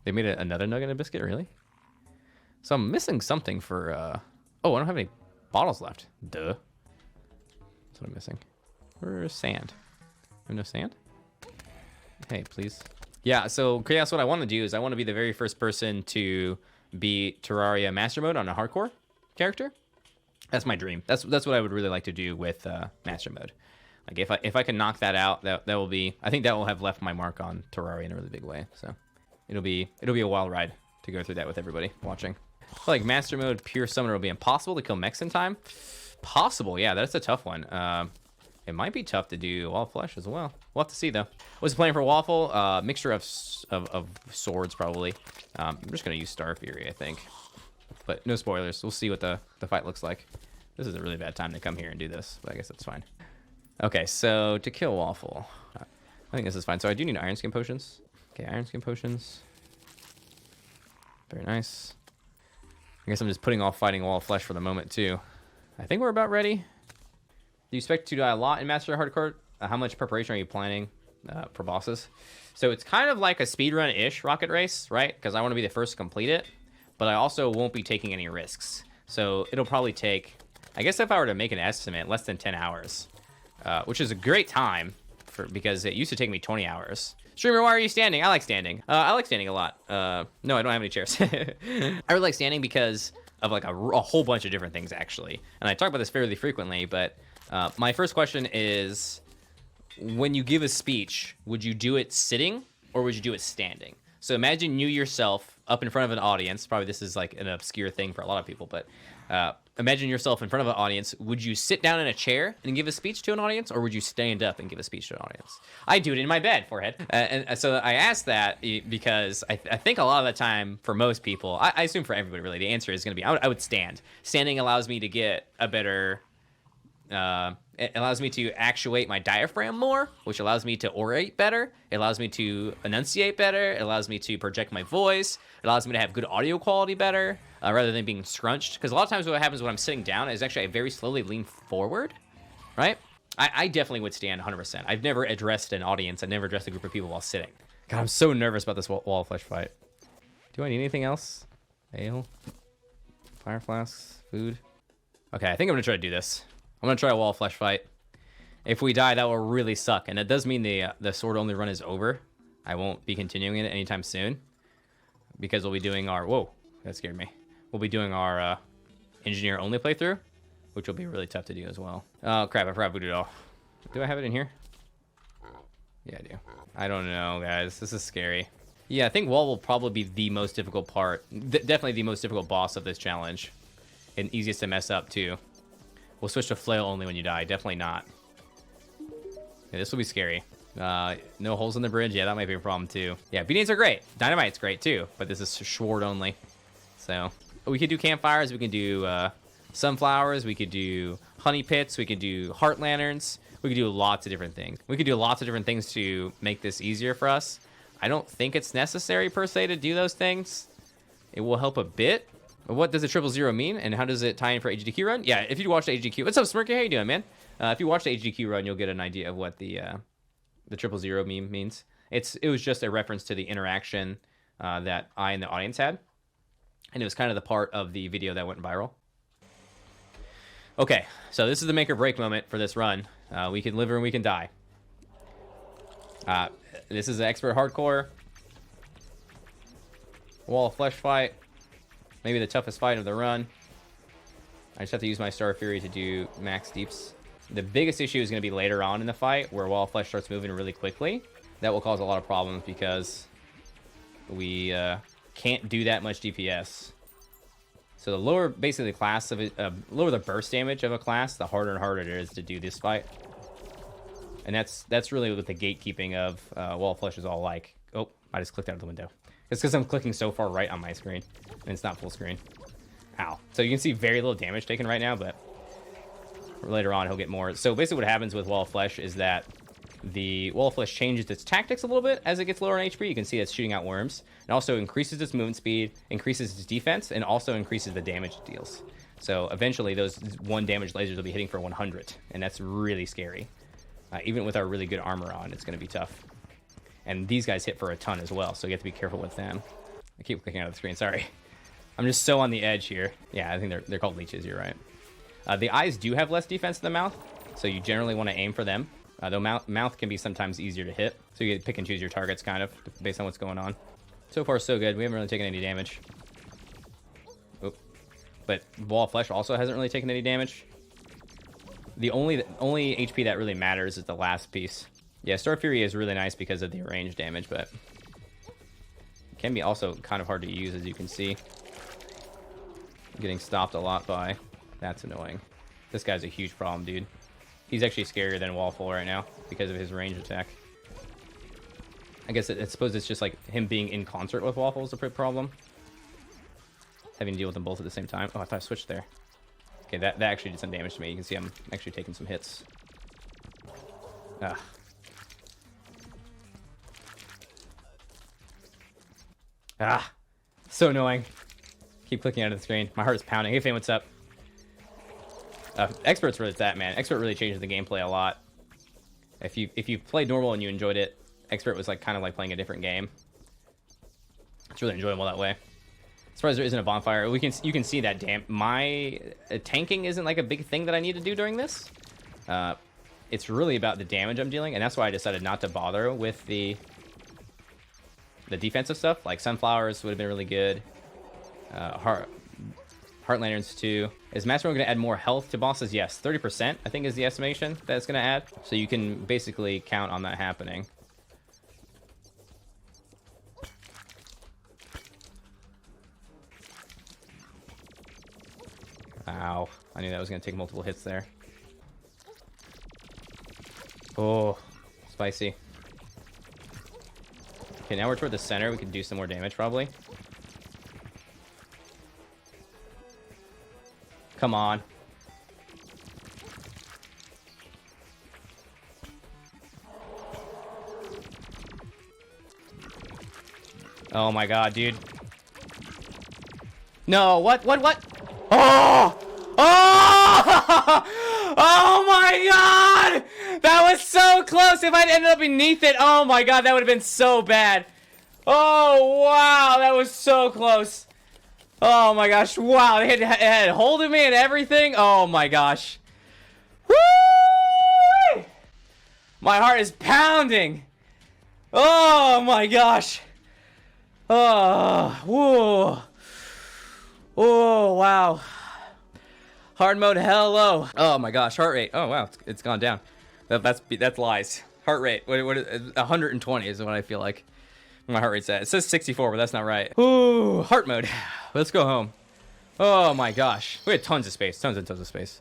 They made another nugget and a biscuit, really? So I'm missing something for, oh, I don't have any bottles left. Duh. That's what I'm missing. Where's sand? Have no sand? Hey, please. Yeah, so Chaos, what I want to do is I want to be the very first person to beat Terraria Master Mode on a hardcore character. That's my dream. That's what I would really like to do with Master Mode. Like if I can knock that out, that will be, I think that will have left my mark on Terraria in a really big way. So it'll be a wild ride to go through that with everybody watching. I feel like Master Mode Pure Summoner will be impossible to kill mechs in time. Possible, yeah, that's a tough one. It might be tough to do Wall of Flesh as well. We'll have to see though. What's the plan for Waffle? Mixture of swords probably. I'm just gonna use Star Fury, I think. But no spoilers. We'll see what the fight looks like. This is a really bad time to come here and do this, but I guess that's fine. Okay, so to kill Waffle, I think this is fine. So I do need Iron Skin Potions. Okay, Iron Skin Potions. Very nice. I guess I'm just putting off fighting Wall of Flesh for the moment too. I think we're about ready. Do you expect to die a lot in Master Hardcore? How much preparation are you planning for bosses? So it's kind of like a speedrun-ish rocket race, right? Because I want to be the first to complete it, but I also won't be taking any risks. So it'll probably take, I guess if I were to make an estimate, less than 10 hours. Which is a great time because it used to take me 20 hours. Streamer, why are you standing? I like standing. I like standing a lot. No, I don't have any chairs. I really like standing because of like a whole bunch of different things actually. And I talk about this fairly frequently, but my first question is, when you give a speech, would you do it sitting or would you do it standing? So imagine you yourself up in front of an audience. Probably this is like an obscure thing for a lot of people, but imagine yourself in front of an audience. Would you sit down in a chair and give a speech to an audience, or would you stand up and give a speech to an audience? I do it in my bed, forehead. And so I asked that because I think a lot of the time for most people, I assume for everybody really, the answer is going to be I would stand. Standing allows me to get a better, it allows me to actuate my diaphragm more, which allows me to orate better. It allows me to enunciate better. It allows me to project my voice. It allows me to have good audio quality better. Rather than being scrunched. Because a lot of times what happens when I'm sitting down is actually I very slowly lean forward, right? I definitely would stand 100%. I've never addressed an audience. I've never addressed a group of people while sitting. God, I'm so nervous about this Wall of Flesh fight. Do I need anything else? Ale? Fire flasks? Food? Okay, I think I'm going to try to do this. I'm going to try a Wall of Flesh fight. If we die, that will really suck. And it does mean the sword only run is over. I won't be continuing it anytime soon. Because we'll be doing our... Whoa, that scared me. We'll be doing our engineer-only playthrough, which will be really tough to do as well. Oh, crap, I forgot Voodoo Doll. Do I have it in here? Yeah, I do. I don't know, guys. This is scary. Yeah, I think Wall will probably be the most difficult part. Definitely the most difficult boss of this challenge. And easiest to mess up, too. We'll switch to flail only when you die. Definitely not. Yeah, this will be scary. No holes in the bridge. Yeah, that might be a problem, too. Yeah, beatings are great. Dynamite's great, too. But this is sword only. So... we could do campfires, we could do sunflowers, we could do honey pits, we could do heart lanterns, we could do lots of different things. We could do lots of different things to make this easier for us. I don't think it's necessary per se to do those things. It will help a bit. What does the 000 mean, and how does it tie in for AGDQ run? Yeah, if you watch the AGDQ, what's up, Smirky? How you doing, man? If you watch the AGDQ run, you'll get an idea of what the 000 meme means. It was just a reference to the interaction that I and the audience had. And it was kind of the part of the video that went viral. Okay, so this is the make or break moment for this run. We can live or we can die. This is an expert hardcore. Wall of Flesh fight. Maybe the toughest fight of the run. I just have to use my Star Fury to do max deeps. The biggest issue is going to be later on in the fight where Wall of Flesh starts moving really quickly. That will cause a lot of problems because we... can't do that much DPS. So the lower basically the class of it, lower the burst damage of a class, the harder and harder it is to do this fight. And that's really what the gatekeeping of Wall of Flesh is all like. Oh, I just clicked out of the window. It's because I'm clicking so far right on my screen, and it's not full screen. Ow. So you can see very little damage taken right now, but later on he'll get more. So basically what happens with Wall of Flesh is that the Wall of Flesh changes its tactics a little bit as it gets lower in HP. You can see it's shooting out worms. It also increases its movement speed, increases its defense, and also increases the damage it deals. So eventually those 1 damage lasers will be hitting for 100, and that's really scary. Even with our really good armor on, it's going to be tough. And these guys hit for a ton as well, so you have to be careful with them. I keep clicking out of the screen. Sorry. I'm just so on the edge here. Yeah, I think they're called leeches. You're right. The eyes do have less defense than the mouth, so you generally want to aim for them. Though mouth can be sometimes easier to hit, so you pick and choose your targets kind of based on what's going on. So far, so good. We haven't really taken any damage. Oop. But Wall of Flesh also hasn't really taken any damage. The only HP that really matters is the last piece. Yeah, Star Fury is really nice because of the range damage, but it can be also kind of hard to use, as you can see. Getting stopped a lot by. That's annoying. This guy's a huge problem, dude. He's actually scarier than Wallful right now because of his range attack. I guess I suppose it's just like him being in concert with Waffle is a problem. Having to deal with them both at the same time. Oh, I thought I switched there. Okay, that actually did some damage to me. You can see I'm actually taking some hits. So annoying. Keep clicking out of the screen. My heart is pounding. Hey, Fane, what's up? Expert's really that, man. Expert really changes the gameplay a lot. If you played normal and you enjoyed it, Expert was like kind of like playing a different game. It's really enjoyable that way. As far as there isn't a bonfire, you can see that my tanking isn't like a big thing that I need to do during this. It's really about the damage I'm dealing, and that's why I decided not to bother with the defensive stuff. Like Sunflowers would have been really good. Heart Lanterns too. Is Master going to add more health to bosses? Yes, 30% I think is the estimation that it's going to add. So you can basically count on that happening. Ow. I knew that was going to take multiple hits there. Oh, spicy. Okay, now we're toward the center. We can do some more damage probably. Come on. Oh my god, dude. No, what? Oh! Oh! Oh my god! That was so close. If I'd ended up beneath it, oh my god, that would have been so bad. Oh, wow, that was so close. Oh my gosh, wow, they had hold of me and everything. Oh my gosh. Woo! My heart is pounding. Oh my gosh. Oh, whoa. Oh, wow. Hard mode, hello. Oh my gosh, heart rate. Oh wow, it's gone down. That's lies. Heart rate, what is 120 is what I feel like my heart rate's at. It says 64, but that's not right. Ooh, heart mode. Let's go home. Oh my gosh, we had tons of space, tons and tons of space.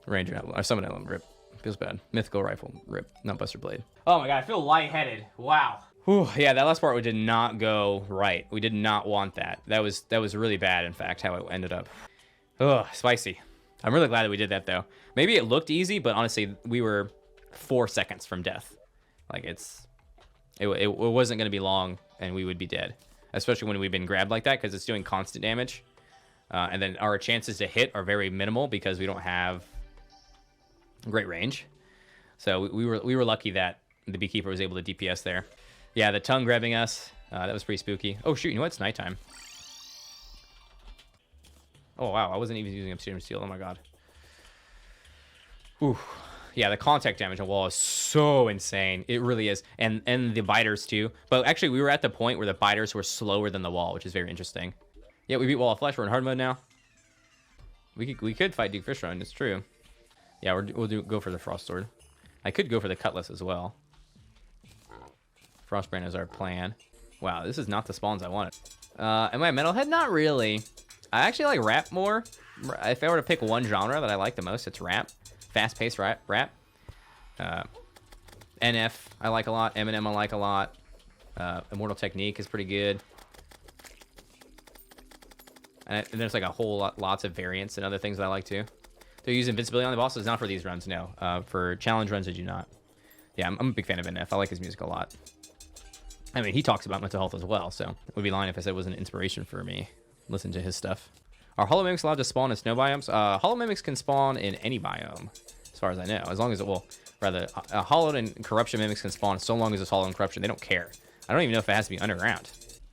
Ranger emblem, or summon emblem, rip. Feels bad. Mythical rifle, rip. Not Buster Blade. Oh my god, I feel lightheaded. Wow. Whew, yeah, that last part did not go right. We did not want that. That was really bad, in fact, how it ended up. Ugh, spicy. I'm really glad that we did that, though. Maybe it looked easy, but honestly, we were 4 seconds from death. Like, it wasn't going to be long, and we would be dead. Especially when we've been grabbed like that, because it's doing constant damage. And then our chances to hit are very minimal, because we don't have great range. So we were lucky that the Beekeeper was able to DPS there. Yeah, the tongue grabbing us. That was pretty spooky. Oh, shoot, you know what? It's nighttime. Oh, wow. I wasn't even using Obsidian Steel. Oh, my God. Ooh. Yeah, the contact damage on wall is so insane. It really is. And the biters, too. But actually, we were at the point where the biters were slower than the wall, which is very interesting. Yeah, we beat Wall of Flesh. We're in hard mode now. We could fight Duke Fishron. It's true. Yeah, we'll go for the Frost Sword. I could go for the Cutlass as well. Frostbrand is our plan. Wow, this is not the spawns I wanted. Am I a metalhead? Not really. I actually like rap more. If I were to pick one genre that I like the most, it's rap. Fast-paced rap. NF I like a lot. Eminem I like a lot. Immortal Technique is pretty good. And there's like a whole lots of variants and other things that I like too. Do you use invincibility on the bosses? Not for these runs, no. For challenge runs, I do not. Yeah, I'm a big fan of NF. I like his music a lot. I mean, he talks about mental health as well, so it would be lying if I said it was an inspiration for me. Listen to his stuff. Are Hollow Mimics allowed to spawn in snow biomes? Hollow Mimics can spawn in any biome, as far as I know. As long as it will, rather, Hollowed and Corruption Mimics can spawn so long as it's Hollow and Corruption. They don't care. I don't even know if it has to be underground.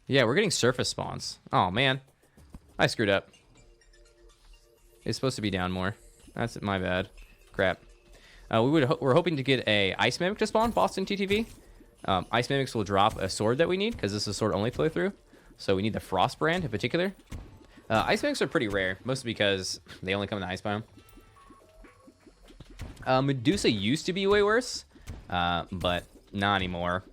Yeah, we're getting surface spawns. Oh, man. I screwed up. It's supposed to be down more. That's my bad. Crap. We're hoping to get a Ice Mimic to spawn, Boston TTV. Ice Mimics will drop a sword that we need, because this is a sword only playthrough. So we need the Frost brand in particular. Ice Mimics are pretty rare, mostly because they only come in the ice biome. Medusa used to be way worse, but not anymore.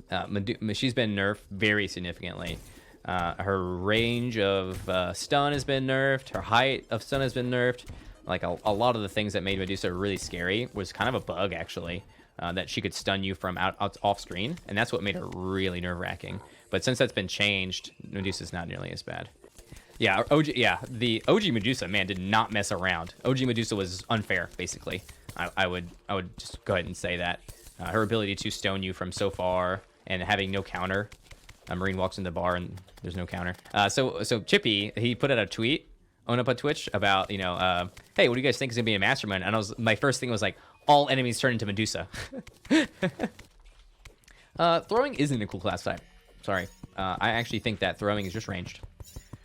She's been nerfed very significantly. Her range of stun has been nerfed. Her height of stun has been nerfed. Like a lot of the things that made Medusa really scary was kind of a bug, actually, that she could stun you from off screen, and that's what made her really nerve-wracking. But since that's been changed, Medusa's not nearly as bad. Yeah, the OG Medusa, man, did not mess around. OG Medusa was unfair, basically. I would just go ahead and say that. Her ability to stone you from so far and having no counter. Marine walks in the bar and there's no counter. So Chippy, he put out a tweet on up on Twitch about, you know, hey, what do you guys think is gonna be a mastermind? And my first thing was like, all enemies turn into Medusa. Throwing isn't a cool class type. Sorry. I actually think that throwing is just ranged.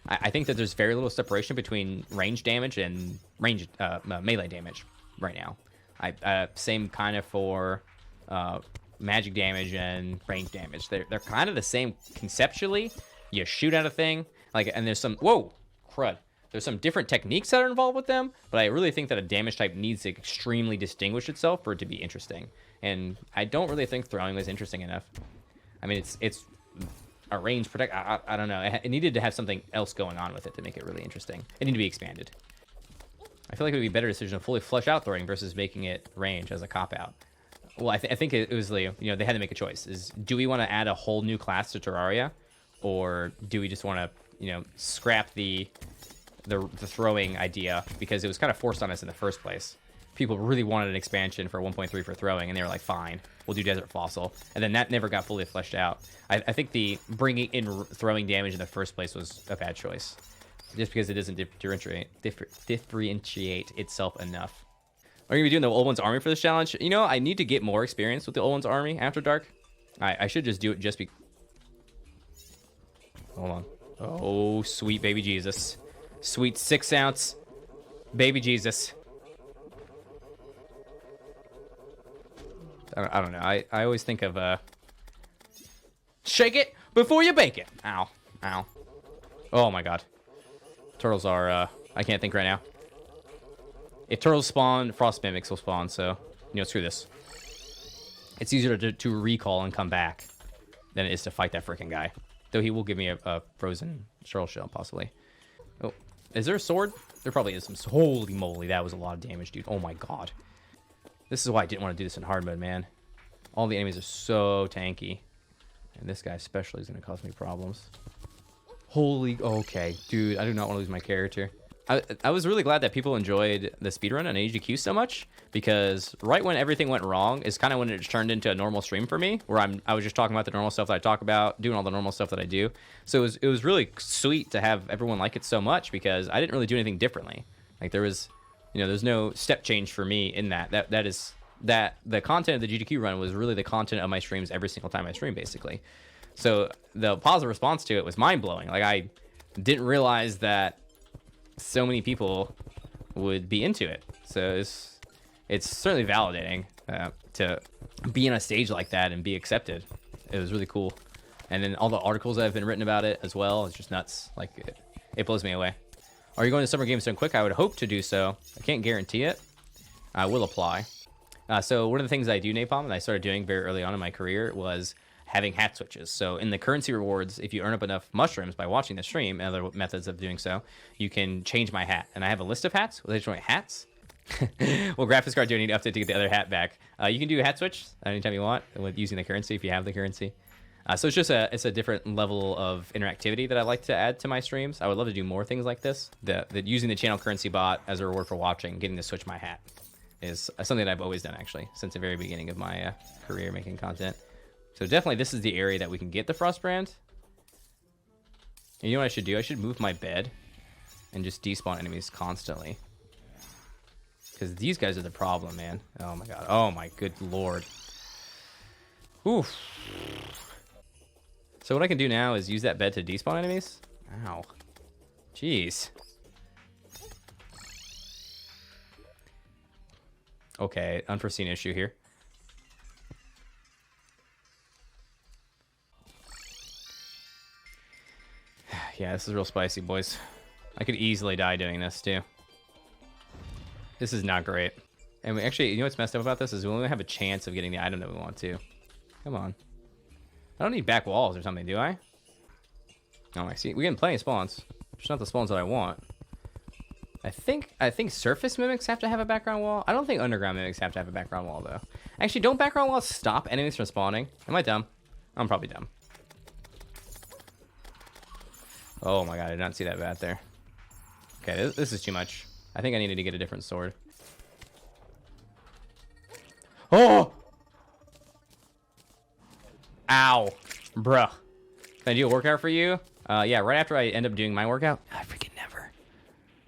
I think that there's very little separation between range damage and melee damage right now. Same kind of for magic damage and range damage. They're kind of the same conceptually. You shoot at a thing, and there's some crud. There's some different techniques that are involved with them, but I really think that a damage type needs to extremely distinguish itself for it to be interesting. And I don't really think throwing was interesting enough. I mean, it's a range protect. I don't know. It needed to have something else going on with it to make it really interesting. It needed to be expanded. I feel like it would be a better decision to fully flush out throwing versus making it range as a cop-out. Well, I think it was, you know, they had to make a choice. Do we want to add a whole new class to Terraria, or do we just want to, you know, scrap the throwing idea because it was kind of forced on us in the first place. People really wanted an expansion for 1.3 for throwing, and they were like, fine, we'll do Desert Fossil. And then that never got fully fleshed out. I think the bringing in throwing damage in the first place was a bad choice, just because it doesn't differentiate itself enough. Are you going to be doing the Old One's Army for this challenge? You know, I need to get more experience with the Old One's Army after dark. I should just do it just Hold on. Oh, sweet baby Jesus. Sweet 6-ounce baby Jesus. I don't know. I always think of shake it before you bake it. Ow. Ow. Oh my god. Turtles are I can't think right now. If turtles spawn, frost mimics will spawn, so you know, screw this. It's easier to recall and come back than it is to fight that freaking guy. Though he will give me a frozen turtle shell, possibly. Oh, is there a sword? There probably is some. Holy moly, that was a lot of damage, dude. Oh my god. This is why I didn't want to do this in hard mode, man. All the enemies are so tanky. And this guy especially is going to cause me problems. Holy... Okay, dude, I do not want to lose my character. I was really glad that people enjoyed the speedrun on AGDQ so much, because right when everything went wrong is kind of when it turned into a normal stream for me, where I was just talking about the normal stuff that I talk about, doing all the normal stuff that I do. So it was really sweet to have everyone like it so much, because I didn't really do anything differently. Like there was, you know, there's no step change for me in that. That the content of the GDQ run was really the content of my streams every single time I stream, basically. So the positive response to it was mind-blowing. Like I didn't realize that so many people would be into it. So it's certainly validating to be on a stage like that and be accepted. It was really cool. And then all the articles that have been written about it as well, it's just nuts. Like it blows me away. Are you going to Summer Games Done Quick? I would hope to do so. I can't guarantee it. I will apply. So one of the things I do, Napalm, and I started doing very early on in my career, was having hat switches. So in the currency rewards, if you earn up enough mushrooms by watching the stream and other methods of doing so, you can change my hat. And I have a list of hats. Will they join hats? Well, graphics card, do I need to update to get the other hat back? You can do a hat switch anytime you want with using the currency if you have the currency. So it's just a different level of interactivity that I like to add to my streams. I would love to do more things like this. That using the channel currency bot as a reward for watching, getting to switch my hat, is something that I've always done, actually, since the very beginning of my career making content. So definitely this is the area that we can get the Frost brand. And you know what I should do? I should move my bed and just despawn enemies constantly. Because these guys are the problem, man. Oh my god. Oh my good lord. Oof. So what I can do now is use that bed to despawn enemies. Ow. Jeez. Okay, unforeseen issue here. Yeah, this is real spicy, boys. I could easily die doing this, too. This is not great. And we actually, you know what's messed up about this is we only have a chance of getting the item that we want to. Come on. I don't need back walls or something, do I? Oh, I see. We're getting plenty of spawns. Just not the spawns that I want. I think surface mimics have to have a background wall. I don't think underground mimics have to have a background wall, though. Actually, don't background walls stop enemies from spawning? Am I dumb? I'm probably dumb. Oh my god, I did not see that bat there. Okay, this is too much. I think I needed to get a different sword. Oh! Ow. Bruh. Can I do a workout for you? Yeah, right after I end up doing my workout. I freaking never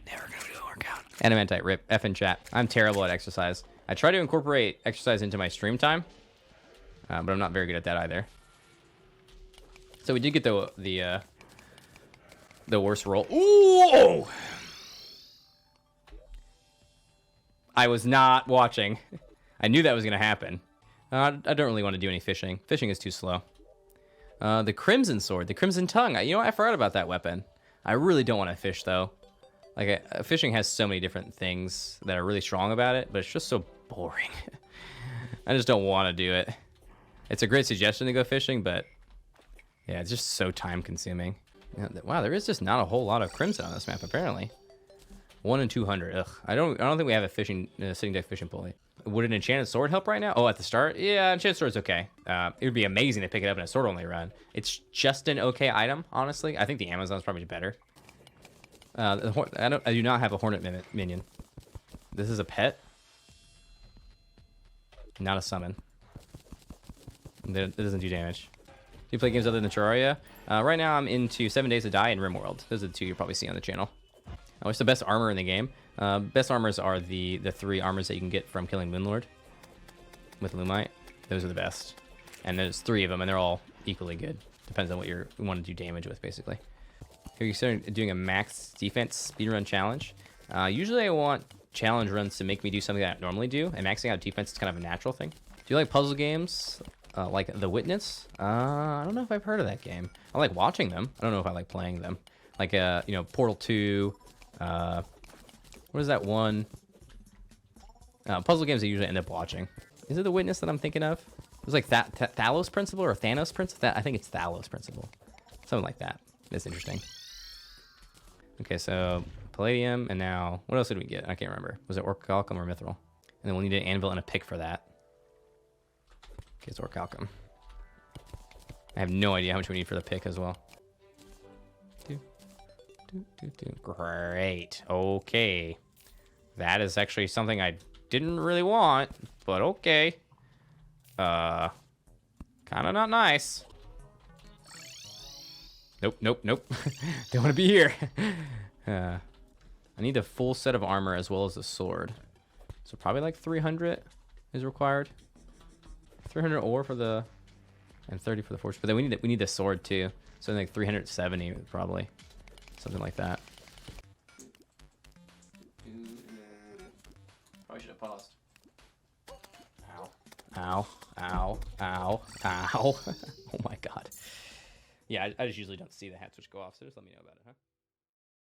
gonna do a workout. Adamantite, rip. F in chat. I'm terrible at exercise. I try to incorporate exercise into my stream time, but I'm not very good at that either. So we did get the worst roll. Ooh! I was not watching. I knew that was going to happen. I don't really want to do any fishing. Fishing is too slow. The Crimson Sword, the Crimson Tongue. You know what? I forgot about that weapon. I really don't want to fish, though. Like, fishing has so many different things that are really strong about it, but it's just so boring. I just don't want to do it. It's a great suggestion to go fishing, but yeah, it's just so time-consuming. Wow, there is just not a whole lot of crimson on this map, apparently. 1 in 200. Ugh. I don't think we have a fishing sitting deck fishing pulley. Would an enchanted sword help right now? Oh, at the start? Yeah, enchanted sword's okay. It would be amazing to pick it up in a sword only run. It's just an okay item, honestly. I think the Amazon's probably better. I do not have a hornet minion. This is a pet. Not a summon. It doesn't do damage. Do you play games other than Terraria? Right now I'm into 7 Days to Die and RimWorld. Those are the two you'll probably see on the channel. What's the best armor in the game? Best armors are the 3 armors that you can get from killing Moonlord with Lumite. Those are the best. And there's 3 of them, and they're all equally good. Depends on what you want to do damage with, basically. Are you considering doing a max defense speedrun challenge? Usually I want challenge runs to make me do something that I normally do, and maxing out defense is kind of a natural thing. Do you like puzzle games? Like The Witness? I don't know if I've heard of that game. I like watching them. I don't know if I like playing them. Like, you know, Portal 2. What is that one? Puzzle games I usually end up watching. Is it The Witness that I'm thinking of? It was like Talos Principle or Thanos Principle? I think it's Talos Principle. Something like that. That's interesting. Okay, so Palladium, and now, what else did we get? I can't remember. Was it Orichalcum or Mithril? And then we'll need an anvil and a pick for that. Okay, it's Orichalcum. I have no idea how much we need for the pick as well. Great. Okay. That is actually something I didn't really want, but okay. Kind of not nice. Nope, nope, nope. Don't want to be here. I need a full set of armor as well as a sword. So probably like 300 is required. 300 ore for the, and 30 for the forge. But then we need the sword too. So like 370 probably. Something like that. Probably should have paused. Ow. Ow. Ow. Ow. Ow. Oh my god. Yeah, I just usually don't see the hat switch go off, so just let me know about it, huh?